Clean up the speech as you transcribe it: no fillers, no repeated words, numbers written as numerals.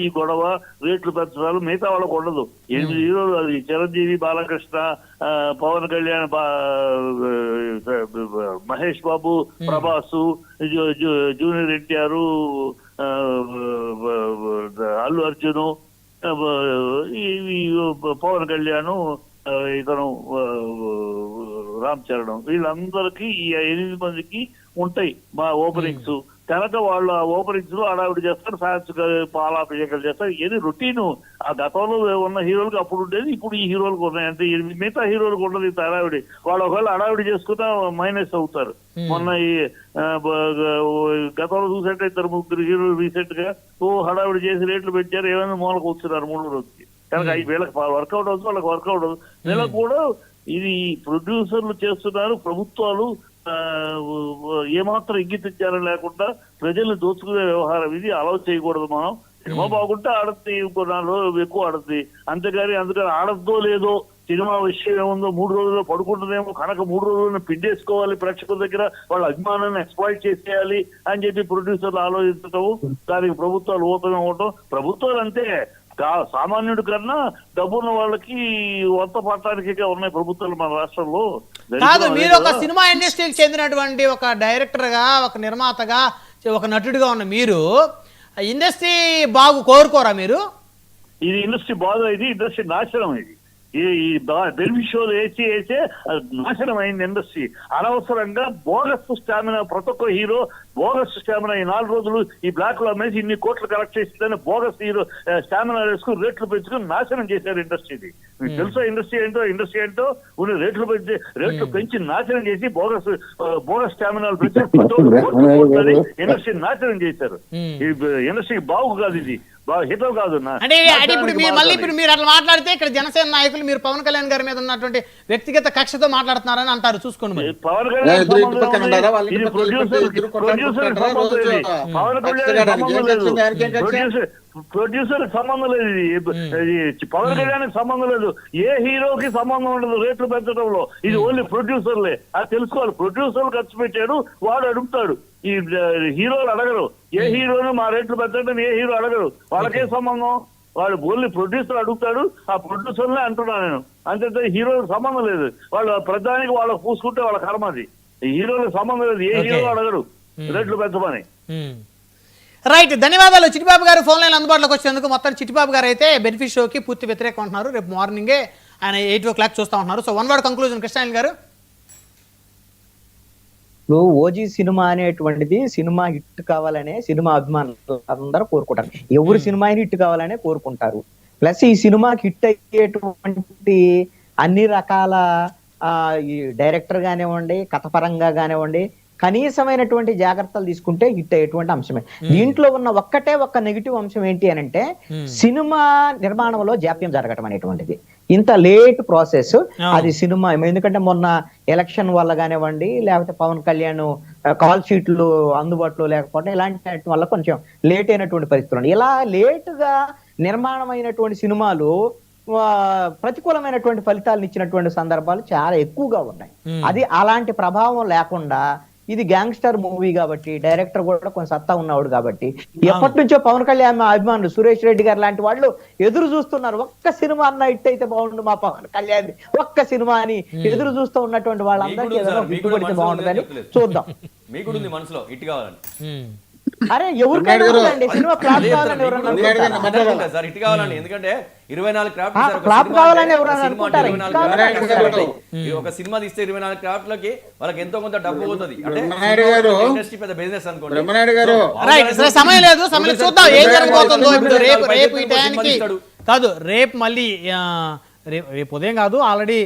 ఈ గొడవ రేట్లు పెంచడాలు మిగతా వాళ్ళకు ఉండదు. 8 హీరోలు, అది చిరంజీవి, బాలకృష్ణ, పవన్ కళ్యాణ్, మహేష్ బాబు, ప్రభాసు, జూనియర్ ఎన్టీఆర్, అల్లు అర్జున్, పవన్ కళ్యాణ్, ఇతను రామ్ చరణ్, వీళ్ళందరికీ ఈ 8 మందికి ఉంటాయి మా ఓపెనింగ్స్. కనుక వాళ్ళు ఆ ఓపెనింగ్స్ లో హడావిడి చేస్తారు, ఫ్యాన్స్ పాలాభిషేకాలు చేస్తారు. ఇది రొటీన్. ఆ గతంలో ఉన్న హీరోలకు అప్పుడు ఉండేది, ఇప్పుడు ఈ హీరోలకు ఉన్నాయి. అంటే మిగతా హీరోలకు ఉండదు ఇంత హడావిడి. వాళ్ళు ఒకవేళ హడావిడి చేసుకున్నా మైనస్ అవుతారు. మొన్న ఈ గతంలో చూసేట్టు 2-3 హీరోలు రీసెంట్ గా హడావిడి చేసి రేట్లు పెంచారు, ఏమైనా మూలకు వస్తున్నారు 3 రోజుకి. కనుక వీళ్ళకి వర్కౌట్ అవుతుంది, వాళ్ళకి వర్కౌట్ అవుతుంది. వీళ్ళకి కూడా ఇది ప్రొడ్యూసర్లు చేస్తున్నారు. ప్రభుత్వాలు ఏమాత్రం ఇంగితించారని లేకుండా ప్రజల్ని దోచుకునే వ్యవహారం ఇది. అలౌ చేయకూడదు. మనం సినిమా బాగుంటే ఆడద్ది, ఇంకో 4 రోజులు ఎక్కువ ఆడద్ది. అందుకని ఆడద్దో లేదో సినిమా విషయం ఏముందో 3 రోజుల్లో పడుకుంటుందేమో కనుక 3 రోజులను పిండేసుకోవాలి ప్రేక్షకుల దగ్గర, వాళ్ళ అభిమానాన్ని ఎక్స్ప్లాయిట్ చేసేయాలి అని చెప్పి ప్రొడ్యూసర్లు ఆలోచించటం, దానికి ప్రభుత్వాలు ఓపెన్ అవ్వటం. ప్రభుత్వాలు అంతే, సామాన్యుడి కన్నా డబ్బున్న వాళ్ళకి వంత పట్టడానికి ఉన్నాయి ప్రభుత్వాలు మన రాష్ట్రంలో. కాదు, మీరు ఒక సినిమా ఇండస్ట్రీకి చెందినటువంటి ఒక డైరెక్టర్ గా, ఒక నిర్మాతగా, ఒక నటుడిగా ఉన్న మీరు ఇండస్ట్రీ కోరుకోరా మీరు? ఇది ఇండస్ట్రీ బాగా, ఇది ఇండస్ట్రీ నాశనం. ఇది ఈ బెనిఫిషియల్ వేసే నాశనం అయింది ఇండస్ట్రీ. అనవసరంగా బోగస్ స్టామినా, ప్రతి ఒక్క హీరో బోగస్ స్టామినా ఈ 4 రోజులు ఈ బ్లాక్ లో అమ్మేసి ఇన్ని కోట్లు కలెక్ట్ చేసిందని బోగస్ హీరో స్టామినా వేసుకుని రేట్లు పెంచుకుని నాశనం చేశారు ఇండస్ట్రీని. మీకు తెలుసా ఇండస్ట్రీ ఏంటో ఉన్న రేట్లు పెంచి నాశనం చేసి బోగస్ స్టామినాలు పెంచి ఇండస్ట్రీ నాశనం చేశారు. ఈ ఇండస్ట్రీ బాగు కాదు, ఇది హితం కాదు. అంటే ఇప్పుడు మీరు అట్లా మాట్లాడితే ఇక్కడ జనసేన నాయకులు మీరు పవన్ కళ్యాణ్ గారి మీద ఉన్నటువంటి వ్యక్తిగత కక్షతో మాట్లాడుతున్నారని అంటారు. చూసుకోండి, పవన్ కళ్యాణ్ ప్రొడ్యూసర్ సంబంధం లేదు, పవన్ కళ్యాణ్ సంబంధం లేదు, ఏ హీరోకి సంబంధం ఉండదు రేట్లు పెంచడంలో. ఇది ఓన్లీ ప్రొడ్యూసర్లే. అది తెలుసుకోవాలి. ప్రొడ్యూసర్లు ఖర్చు పెట్టాడు, వాడు అడుగుతాడు. ఈ హీరోలు అడగరు. ఏ హీరోను మా రేట్లు పెంచడం ఏ హీరో అడగరు. వాళ్ళకే సంబంధం? వాడు ఓన్లీ ప్రొడ్యూసర్ అడుగుతాడు. ఆ ప్రొడ్యూసర్లే అంటున్నాను నేను. అంతే, హీరోలకు సంబంధం లేదు. వాళ్ళు ప్రధానికి వాళ్ళకు పూసుకుంటే వాళ్ళ కర్మ. అది హీరోలకు సంబంధం లేదు. ఏ హీరో అడగరు రేట్లు పెంచమని. రైట్, ధన్యవాదాలు. చిట్టిబాబు గారు ఫోన్ లైన్ అందుబాటులోకి వచ్చేందుకు. మొత్తం చిట్టిబాబు గారు అయితే బెనిఫిట్ షోకి పూర్తి వ్యతిరేకం ఉంటున్నారు. రేపు మార్నింగే ఆయన 8 o'clock చూస్తూ ఉంటున్నారు. సో 1 word కంక్లూజన్ కృష్ణాయన్ గారు. ఇప్పుడు ఓజీ సినిమా అనేటువంటిది సినిమా హిట్ కావాలనే సినిమా అభిమానులు అందరూ కోరుకుంటారు. ఎవరు సినిమా హిట్ కావాలనే కోరుకుంటారు. ప్లస్ ఈ సినిమాకి హిట్ అయ్యేటువంటి అన్ని రకాల ఈ డైరెక్టర్ కానివ్వండి, కథపరంగా కానివ్వండి, కనీసమైనటువంటి జాగ్రత్తలు తీసుకుంటే హిట్ అయ్యేటువంటి అంశమే. దీంట్లో ఉన్న ఒక్క నెగిటివ్ అంశం ఏంటి అని అంటే సినిమా నిర్మాణంలో జాప్యం జరగటం అనేటువంటిది. ఇంత లేట్ ప్రాసెస్ అది సినిమా. ఎందుకంటే మొన్న ఎలక్షన్ వల్ల కానివ్వండి, లేకపోతే పవన్ కళ్యాణ్ కాల్ షీట్లు అందుబాటులో లేకపోవడం, ఇలాంటి వల్ల కొంచెం లేట్ అయినటువంటి పరిస్థితులు. ఇలా లేటుగా నిర్మాణం అయినటువంటి సినిమాలు ప్రతికూలమైనటువంటి ఫలితాలను ఇచ్చినటువంటి సందర్భాలు చాలా ఎక్కువగా ఉన్నాయి. అది అలాంటి ప్రభావం లేకుండా, ఇది గ్యాంగ్స్టర్ మూవీ కాబట్టి డైరెక్టర్ కూడా కొంచెం సత్తా ఉన్నవాడు కాబట్టి ఎప్పటి నుంచో పవన్ కళ్యాణ్ అభిమానులు సురేష్ రెడ్డి గారు లాంటి వాళ్ళు ఎదురు చూస్తున్నారు. ఒక్క సినిమా అన్న హిట్ అయితే బాగుండు మా పవన్ కళ్యాణ్, ఒక్క సినిమా అని ఎదురు చూస్తూ ఉన్నటువంటి వాళ్ళందరికీ ఏదైనా హిట్ పడితే బాగుంటుందని చూద్దాం. అరే ఎవరికైనా సినిమా ఫ్లాప్ కావాలని ఎందుకంటే 24 ఫ్లాప్ కావాలని ఎవరైనా అనుకుంటారు. ఒక సినిమా తీస్తే 24 క్రాఫ్ట్లకి వాళ్ళకి ఎంతో కొంత డబ్బు పోతుంది. అంటే ఇండస్ట్రీ పెద్ద బిజినెస్ అనుకోండి. సమయం లేదు, చూద్దాం ఏం జరగబోతుందో. రేపు ఈ టైంకి కాదు, రేపు మళ్ళీ రేపు ఉదయం కాదు, ఆల్రెడీ